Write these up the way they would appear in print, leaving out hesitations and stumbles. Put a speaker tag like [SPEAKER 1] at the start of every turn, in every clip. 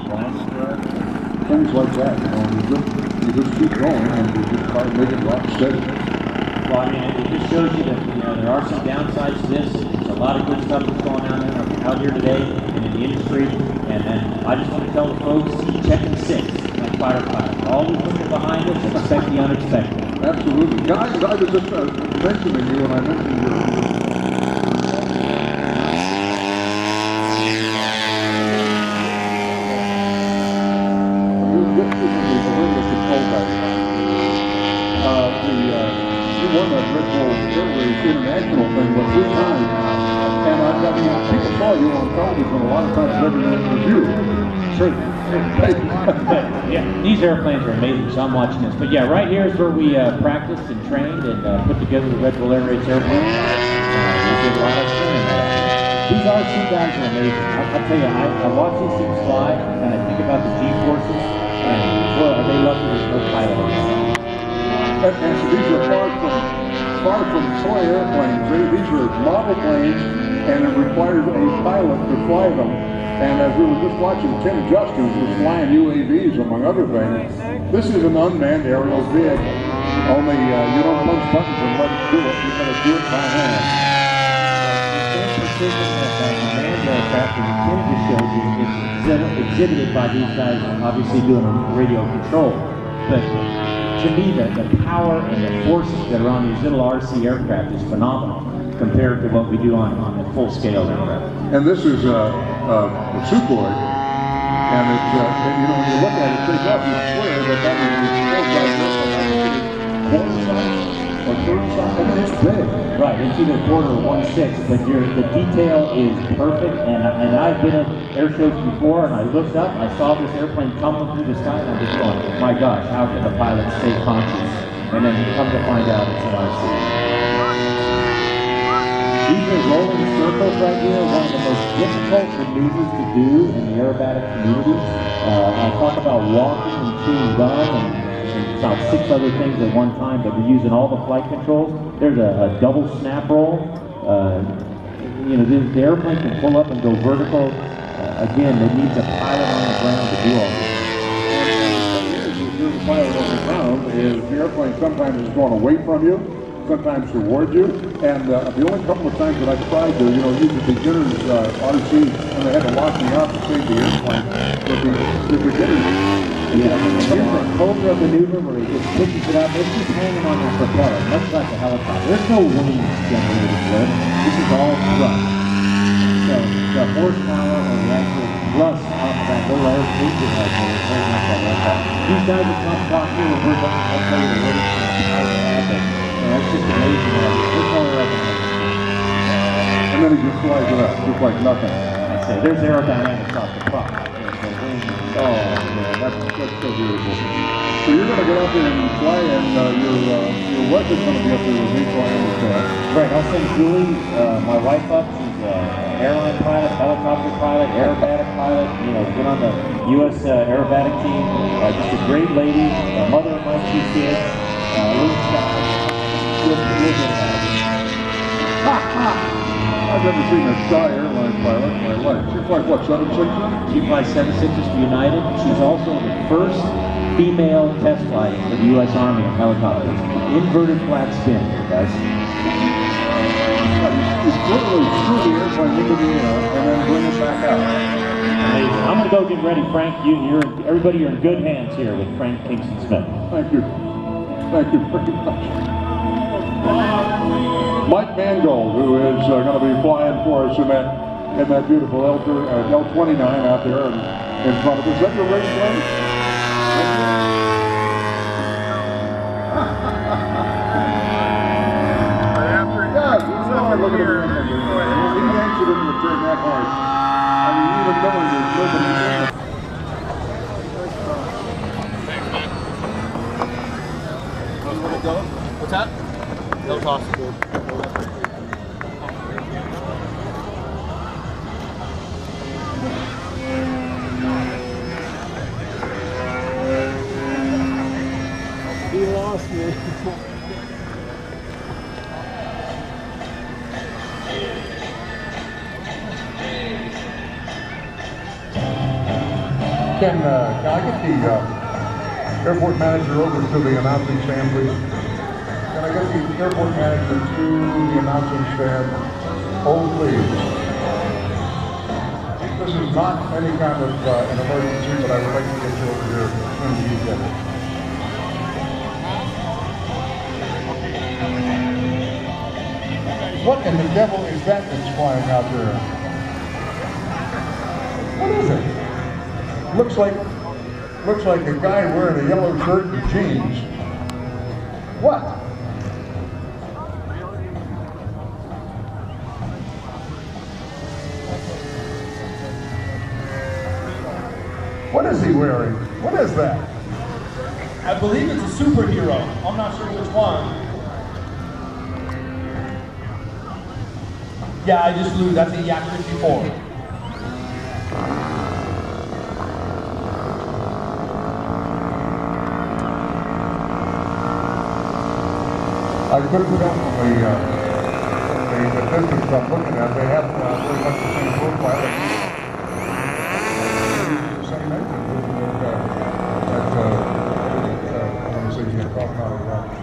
[SPEAKER 1] blast spread, things like that. You know, you just keep going and you just try to make it rock steady.
[SPEAKER 2] Well, I mean, it just shows you that, you know, there are some downsides to this. There's a lot of good stuff that's going on out here today and in the industry. And then I just want to tell the folks, checking six, like fighter pilot. Always looking behind us and expect the unexpected.
[SPEAKER 1] Absolutely. Guys, I was just mentioning you, and I mentioned your you won that Red Bull Air Race International thing, but 3 times. And I mean, people saw you on television a lot of times, never knew it was you.
[SPEAKER 2] True. Yeah, these airplanes are amazing, so I'm watching this. But yeah, right here is where we practiced and trained and put together the Red Bull Air Race airplane. We did a lot of training. These RC guys are amazing. I'll tell you, I watch these things fly, and I think about the G-forces, and boy, are they lucky there's no pilot on them.
[SPEAKER 1] And so these are far from toy airplanes. These are model planes, and it requires a pilot to fly them. And as we were just watching, Tim Justice was flying UAVs, among other things. This is an unmanned aerial vehicle. Only you don't punch buttons and let it do it. You've got to do it by hand.
[SPEAKER 2] The same precision that unmanned aircraft and Tim just showed you is exhibited by these guys, obviously doing radio control. But to me, the power and the forces that are on these little RC aircraft is phenomenal compared to what we do on the full-scale aircraft.
[SPEAKER 1] And this is a Sukhoi, and it's, you know, when you look at it, take off, you swear that is quarter size or third size. I mean, it's big.
[SPEAKER 2] Right, it's either quarter or 1/6, but the detail is perfect. And I've been at air shows before, and I looked up, I saw this airplane tumbling through the sky, and I'm just going, my gosh, how can the pilot stay conscious? And then you come to find out it's an RC. These are rolling circles right here, one of the most difficult maneuvers to do in the aerobatic community. I talk about walking and chewing gum and about 6 other things at one time, but we're using all the flight controls. There's a double snap roll. You know, the airplane can pull up and go vertical. Again, it needs a pilot on the ground to do all this.
[SPEAKER 1] The pilot on the ground is the airplane sometimes is going away from you, sometimes towards you, and the only couple of times that I've tried to, you know, use the beginner's RC, and they had to lock me out to save the airplane, but the beginners.
[SPEAKER 2] Yeah, here's a Cobra maneuver where he just pitches it up. It's just hanging on that propeller, much like a helicopter. There's no wings generated for it. This is all thrust. So the horsepower or the actual thrust off of that little air engine right there is very much like that. These guys that come talk here, we're done. I'll tell you the latest thing that happened. That's just amazing. There's no other
[SPEAKER 1] and then he just flies it up, just like nothing.
[SPEAKER 2] I say, there's aerodynamics off the prop.
[SPEAKER 1] Oh, man, that's so beautiful. So you're going to get out there and fly, and your wife is going to be up there with me, so I understand.
[SPEAKER 2] Right, I'll send Julie, my wife, up. She's an airline pilot, helicopter pilot, aerobatic pilot. You know, been on the U.S. aerobatic team. Just a great lady, mother of my 2 kids. Little child.
[SPEAKER 1] I've never seen a shy airline pilot in my life. She flies what, 767?
[SPEAKER 2] She flies 76s for United. She's also the first female test flight for the U.S. Army of helicopters. Inverted flat spin, guys.
[SPEAKER 1] You literally screw the airplane into the air and then bring it back out.
[SPEAKER 2] Amazing. I'm going to go get ready, Frank. Everybody, you're in good hands here with Frank Kingston Smith.
[SPEAKER 1] Thank you. Thank you very much. Mike Mangold, who is going to be flying for us in that beautiful L-29 out there in front of us. Is that your race plane? Yeah, he's not looking at me. He yanks it into the turn that hard. I mean, even knowing there's nobody in it.
[SPEAKER 3] What's that? No possible. He lost me.
[SPEAKER 1] Can I get the airport manager over to the announcing stand, please? Can I get the airport manager to the announcing stand? Hold, please. This is not any kind of an emergency, but I would like to get you over here when you get it. What in the devil is that that's flying out there? What is it? Looks like a guy wearing a yellow shirt and jeans. What? What is he wearing? What is that?
[SPEAKER 3] I believe it's a superhero. I'm not sure which one. Yeah, I just flew. That's a Yak 54.
[SPEAKER 1] I couldn't tell from the distance I'm looking at. They have very much the same profile. The same engine.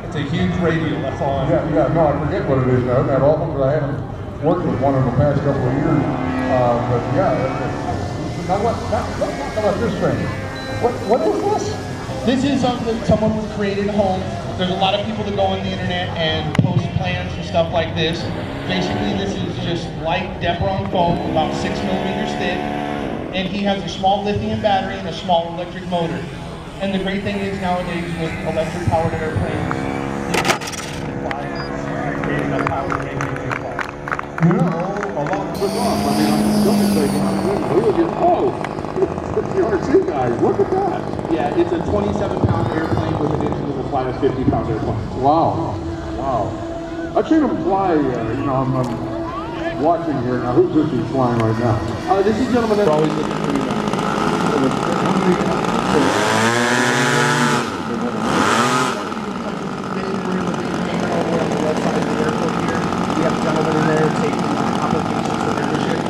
[SPEAKER 3] It's a huge radial. That's all.
[SPEAKER 1] Yeah, no, I forget what it is now. That awful, because I haven't worked with one in the past couple of years. But yeah, now what? Now about this thing? What is this?
[SPEAKER 3] This is something someone who created at home. There's a lot of people that go on the internet and post plans and stuff like this. Basically, this is just light Depron foam, about 6 millimeters thick, and he has a small lithium battery and a small electric motor. And the great thing is nowadays with electric powered airplanes, create enough power to make it fly.
[SPEAKER 1] You know, a lot took off. I mean, I'm still thinking, oh, it's the RC guys. Look at that.
[SPEAKER 3] Yeah, it's a 27-pound airplane with an engine that will fly a 50-pound airplane.
[SPEAKER 1] Wow. I've seen them fly, I'm watching here. Now, who's this who's flying right now?
[SPEAKER 3] This is a gentleman that's always looking for you guys. We have a gentleman in there taking applications for membership.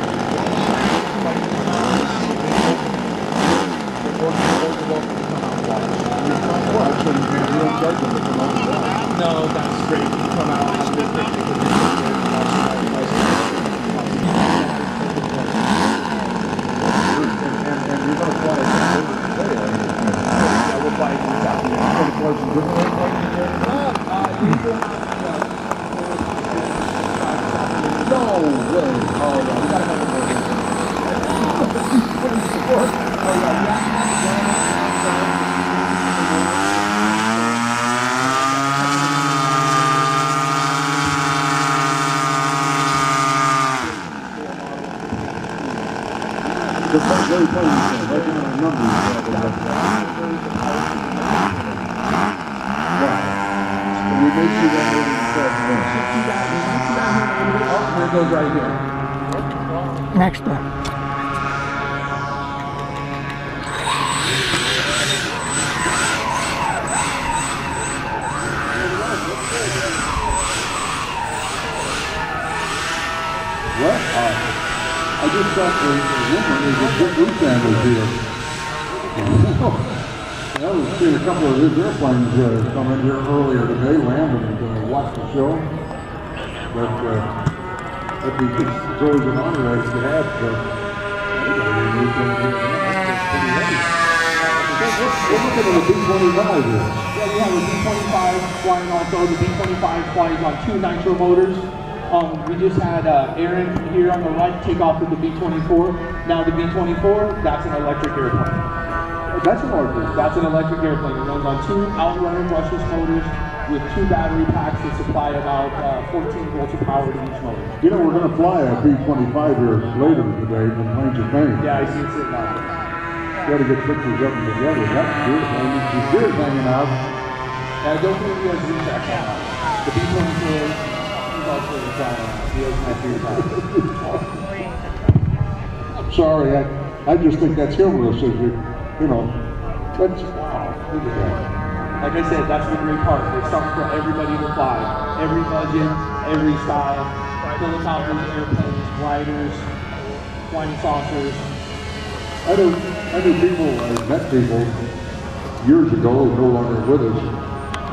[SPEAKER 3] No, that's great. You come out on this thing because it's
[SPEAKER 1] And you're going to fly
[SPEAKER 3] I will fly this afternoon.
[SPEAKER 1] No way. Oh, yeah. We got to have the first very funny thing, right now, the numbers. Can we make sure that
[SPEAKER 3] Here it goes right here.
[SPEAKER 4] Next one.
[SPEAKER 1] What? I just thought the woman is a good root sandwich here. I was seeing a couple of his airplanes come in here earlier today, land and watch the show. But it's always an honor to have. We're looking at a B-25 here.
[SPEAKER 3] Yeah, we have a B-25 flying also. The B-25 flies on 2 nitro motors. We just had Aaron here on the right take off with the B-24. Now the B-24, that's an electric airplane.
[SPEAKER 1] That's an electric.
[SPEAKER 3] That's an electric airplane. It runs on 2 outrunner brushless motors with 2 battery packs that supply about 14 volts of power to each motor.
[SPEAKER 1] You know, we're going to fly a B-25 here later today from Plains of Fame.
[SPEAKER 3] Yeah, I see it sitting out there.
[SPEAKER 1] Got to get pictures of them together. That's beautiful. The spear's hanging out.
[SPEAKER 3] Now, don't think he has retract on. The B-24 is also the time. He has my free time.
[SPEAKER 1] I'm sorry, I just think that's humorous. That's, wow, look at that.
[SPEAKER 3] Like I said, that's the great part. There's something for everybody to fly. Every budget, every style. Helicopters, airplanes, gliders, flying saucers.
[SPEAKER 1] I knew people, I met people years ago, no longer with us,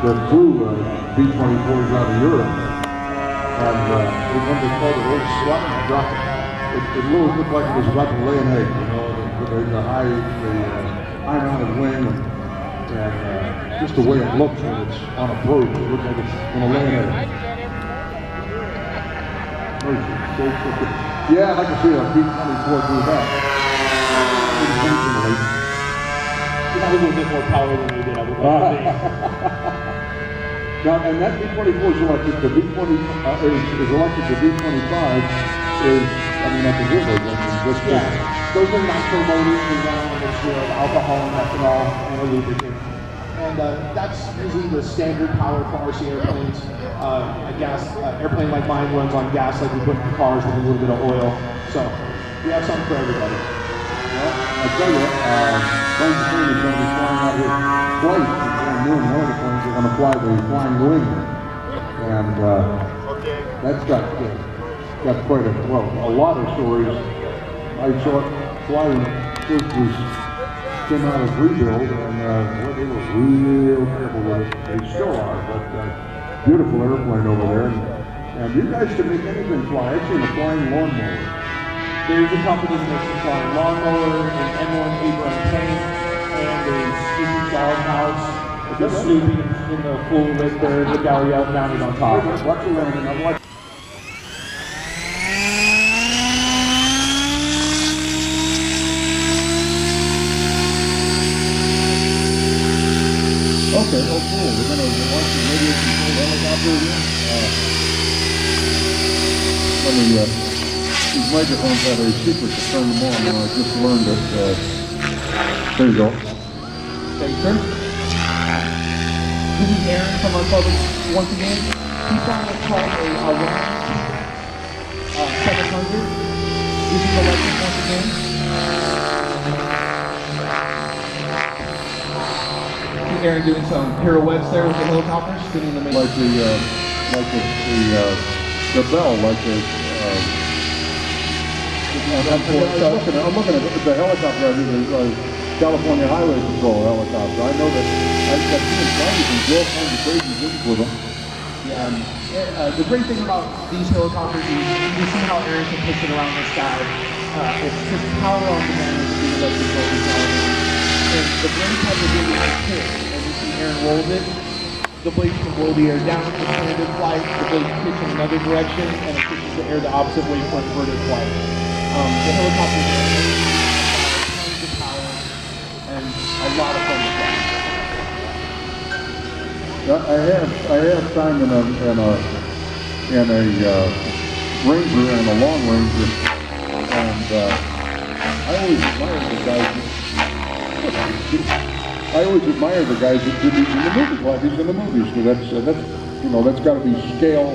[SPEAKER 1] that flew B-24s out of Europe. And when they called it old slutting rocket, it really looked like it was about to lay an egg, you know, the high mounted wing and just the way it looks when it's on approach, it looks like it's going to lay an egg. Yeah, I'd like to see a B-24 do that. Intentionally.
[SPEAKER 2] You have a little bit more power than we did, I would like to think.
[SPEAKER 1] Now, and that B-24 is electric. The B-20 is electric. The B-25 is, I mean, that's a good one.
[SPEAKER 2] Yeah. Those are nitro motors and run on a mixture of alcohol and ethanol and a lubricant. And that's usually the standard power for RC airplanes. A gas airplane like mine runs on gas, like we put in the cars with a little bit of oil. So we have something for everybody.
[SPEAKER 1] Well, I tell you, Planes is going to be flying out here twice before noon. One of the planes are going to fly the flying wing, and that's got quite a lot of stories. I saw it fly when it first came out of rebuild, and they were real careful with it. They still are, but beautiful airplane over there. And you guys can make anything fly. I've seen a flying lawnmower.
[SPEAKER 2] There's a company that makes a flying lawnmower, an M1 Abrams tank, and a Snoopy doghouse. With Snoopy in the full rig there, the gallery out mounted on top.
[SPEAKER 1] Watch the landing. I'm watching. Okay, oh cool. We're going to watch the radio controlled helicopter again. Let me, these microphones have a secret to turn them on. I just learned it. There you go.
[SPEAKER 3] Thanks, sir. This is Aaron from our public once again. He's trying to call a Ryan 700. This is electric once again. Aaron doing some pirouettes there with the helicopter, spinning them in.
[SPEAKER 1] Like the bell, like the. I'm looking at the helicopter. I mean, the California Highway Patrol helicopter. I know that I've seen drivers and do all kinds of crazy things with them.
[SPEAKER 3] Yeah, the great thing about these helicopters is you can see how Aaron can push it around the sky. It's just power on demand with the electric motor. And the blades have the really nice pitch. As you see Aaron rolls it, the blades can blow the air down for standard flight, the blades pitch in another direction, and it pushes the air the opposite way for inverted flight. The helicopters have tons of power and a lot of fun to fly.
[SPEAKER 1] I have time in a Ranger and a Long Ranger, and I always admire the guys. I always admire the guys that do these in the movies, like these in the movies, because that's got to be scale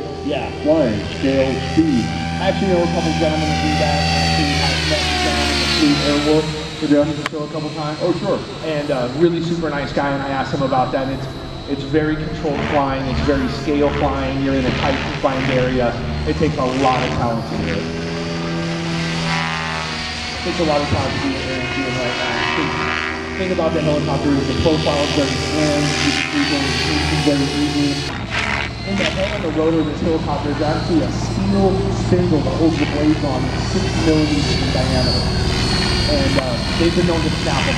[SPEAKER 1] flying, scale speed.
[SPEAKER 3] Actually, there were a couple of gentlemen that do that. Actually, I've met down in the Fleet Airwolf for the show a couple times.
[SPEAKER 1] Oh, sure.
[SPEAKER 3] And really super nice guy, and I asked him about that. And it's very controlled flying. It's very scale flying. You're in a tight confined area. It takes a lot of talent to do it. It takes a lot of talent to do what Aaron's doing right now. The thing about the helicopter is the profile is very slim. You can see things very easy. In the head and the rotor of this helicopter is actually a steel spindle that holds the blades on 6 millimeters in diameter. And they've been known to snap them.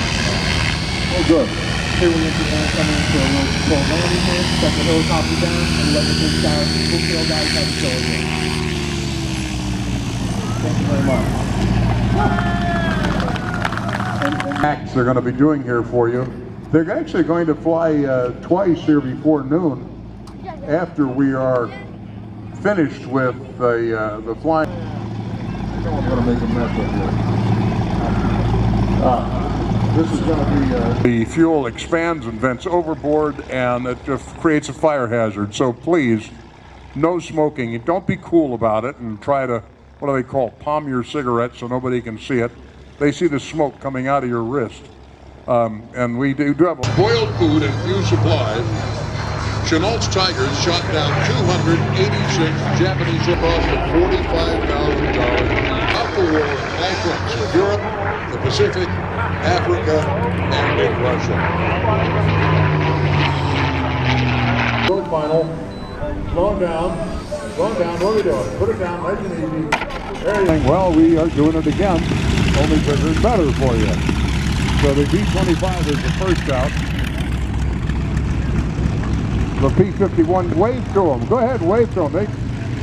[SPEAKER 1] Oh, good.
[SPEAKER 3] Here we have the Aaron coming into a real controlled landing here, set the helicopter down, and let the big guys, full scale guys have the show again. Thank you very much.
[SPEAKER 1] Acts they're going to be doing here for you. They're actually going to fly twice here before noon after we are finished with the flying. I don't want to make a mess of here. This is going to be the fuel expands and vents overboard, and it just creates a fire hazard. So please, no smoking. Don't be cool about it and try to, what do they call, palm your cigarette so nobody can see it. They see the smoke coming out of your wrist. And we do have
[SPEAKER 5] boiled food and few supplies. Chenault's Tigers shot down 286 Japanese across the $45,000. the war on all fronts in Europe, the Pacific, Africa, and in Russia.
[SPEAKER 1] Go final. Slow it down. Slow it down. What are we doing? Put it down nice and easy. There you go. Well, we are doing it again, only bigger and better for you. So the B-25 is the first out. The P-51, wave to them. Go ahead, wave to them. They're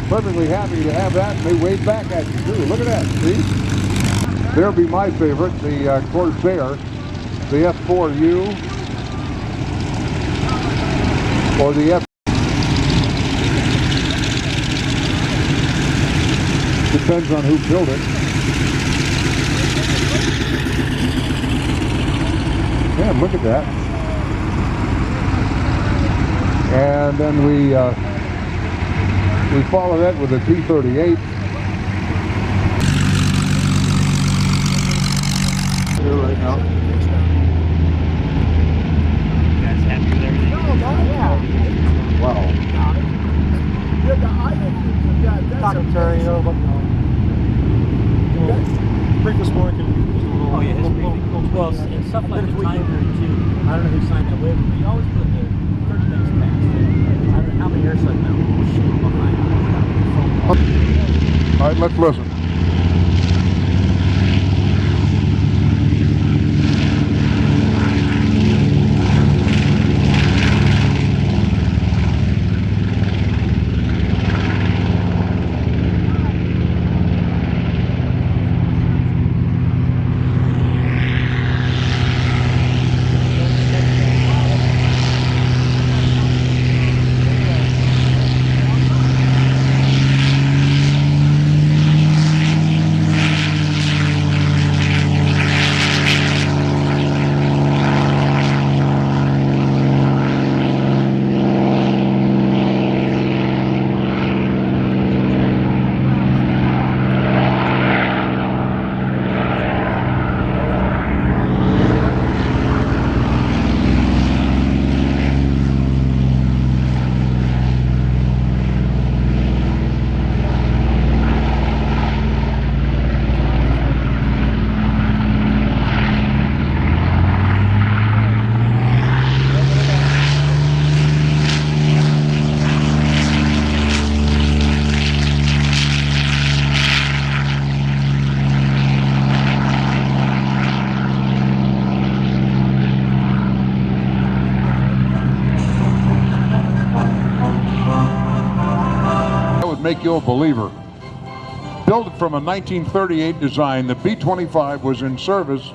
[SPEAKER 1] perfectly happy to have that, and they wave back at you too. Look at that, see? There'll be my favorite, the Corsair, the F-4U, or the F. Depends on who built it. Man, look at that. And then we follow that with a T-38. Here right now.
[SPEAKER 6] You guys happy with everything?
[SPEAKER 1] Wow.
[SPEAKER 7] Previous work and
[SPEAKER 6] Oh yeah, his briefing. Well, and stuff like the time period too. I don't know who signed that waiver, but you always put the 30 days past. I don't know how many AirShow now shooting behind.
[SPEAKER 1] All right, let's listen. Make you a believer. Built from a 1938 design, the B-25 was in service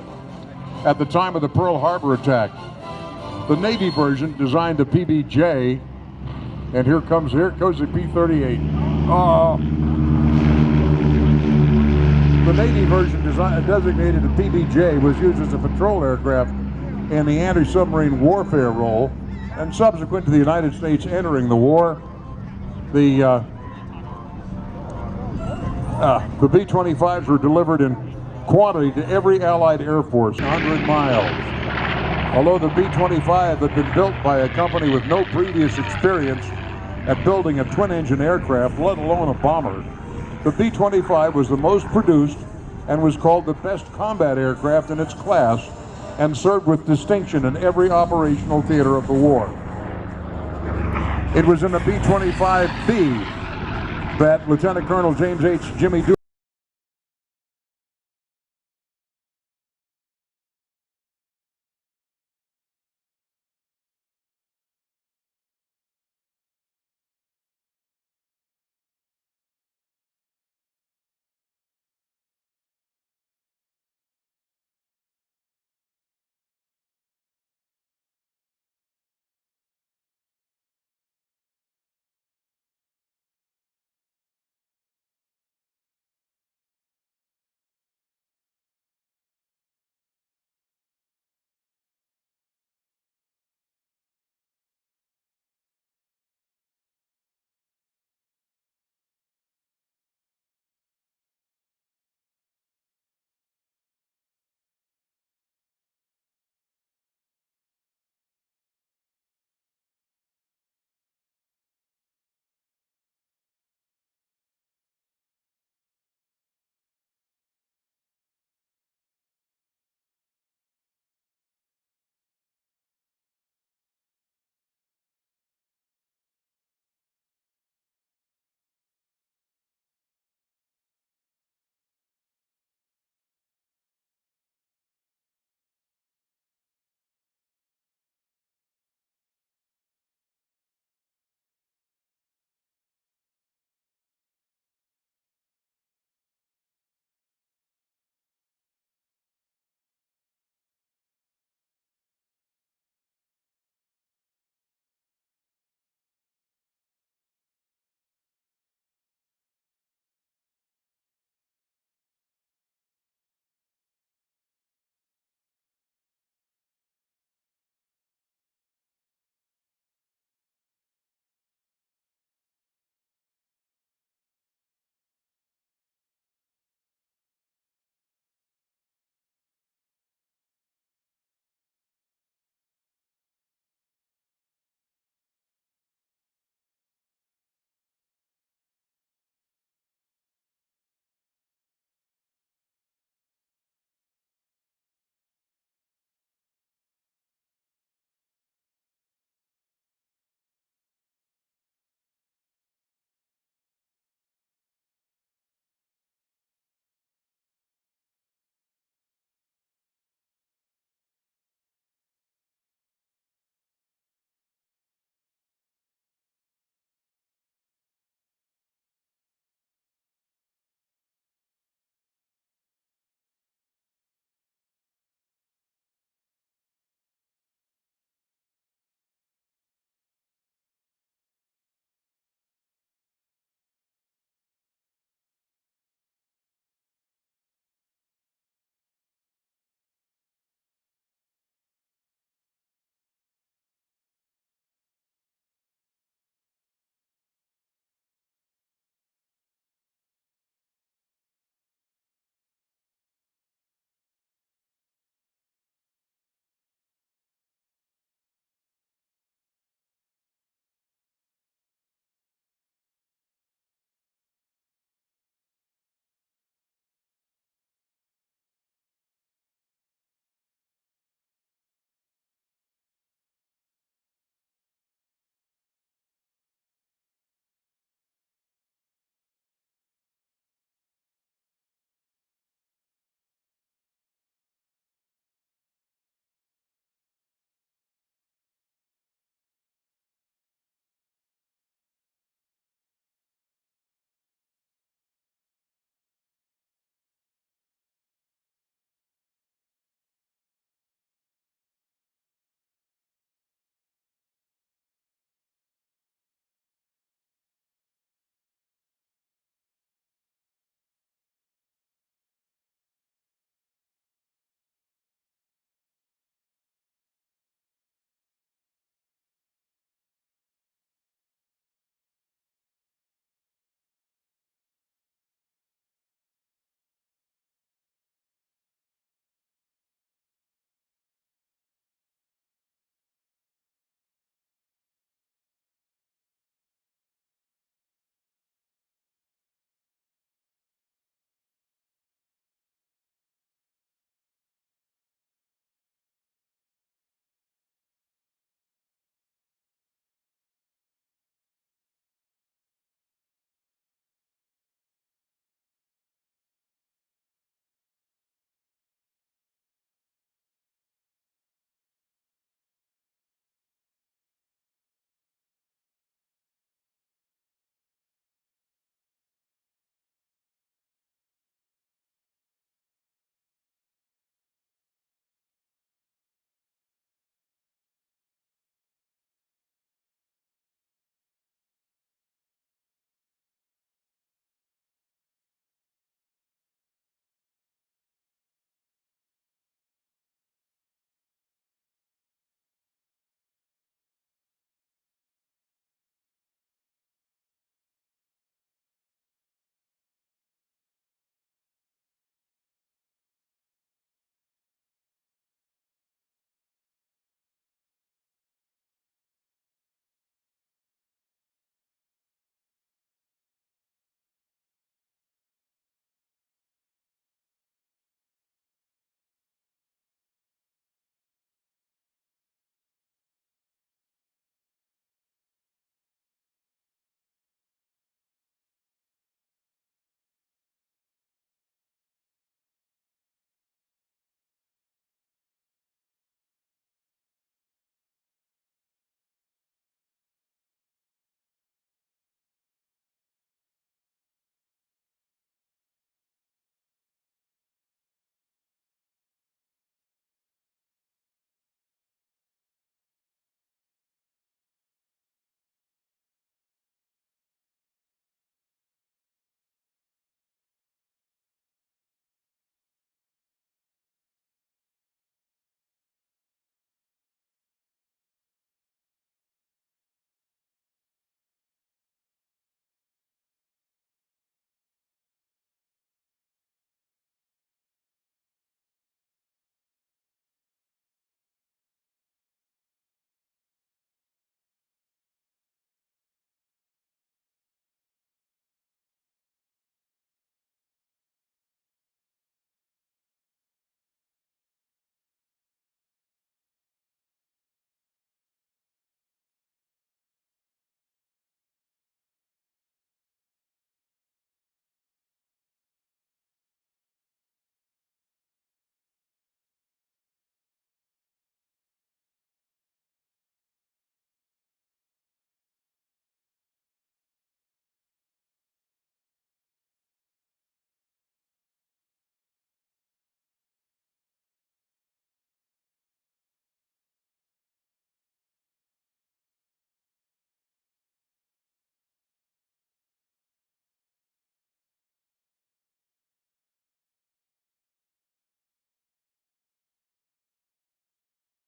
[SPEAKER 1] at the time of the Pearl Harbor attack. The Navy version designed a PBJ, and here goes the P-38. The Navy version designated a PBJ was used as a patrol aircraft in the anti-submarine warfare role, and subsequent to the United States entering the war, the B-25s were delivered in quantity to every Allied Air Force, 100 miles. Although the B-25 had been built by a company with no previous experience at building a twin-engine aircraft, let alone a bomber, the B-25 was the most produced and was called the best combat aircraft in its class and served with distinction in every operational theater of the war. It was in the B-25B that Lieutenant Colonel James H. Jimmy